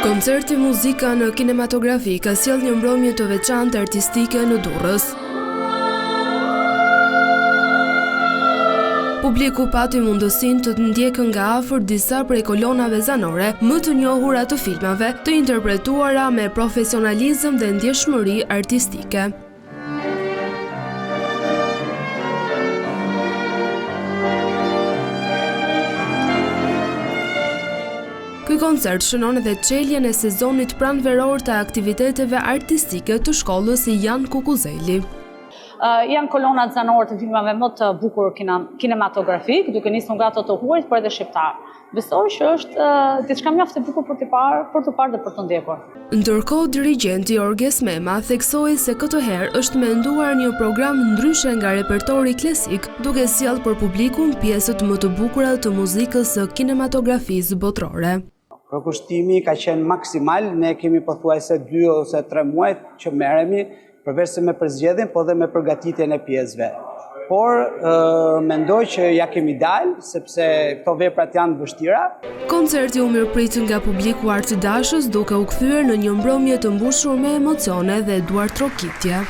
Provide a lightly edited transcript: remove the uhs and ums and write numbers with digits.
Koncerti Muzika në Kinematografi ka sjellë një mbrëmje të veçantë artistike në Durrës. Publiku pati mundësinë të ndjekën nga afër disa prej kolonave zanore më të njohura të filmave, të interpretuara me profesionalizëm dhe ndjeshmëri artistike. Ky koncert shënon edhe çeljen e sezonit pranveror të aktiviteteve artistike të shkollës Jan Kukuzeli. Janë kolonat zanore të filmave më të bukur kinematografik, duke nisur nga ato të huajt, por edhe shqiptar. Besoj që është diçka mjaft e bukur për të parë dhe për të ndjekur. Ndërkohë, dirigjenti Orges Mema theksoi se këtë herë është menduar një program ndryshe nga repertori klasik, duke sjellë për publikun pjesët më të bukura të muzikës së kinematografisë botërore. Përkushtimi ka qenë maksimal, ne kemi pothuajse 2 ose 3 muaj që merremi, përveç se me përzgjedhjen, po dhe me përgatitjen e pjesëve. Por mendoj që ja kemi dalë, sepse këto veprat janë vështira. Koncerti u mirëprit nga publiku artëdashës, duke u kthyer në një mbrëmje të mbushur me emocione dhe duartrokitje.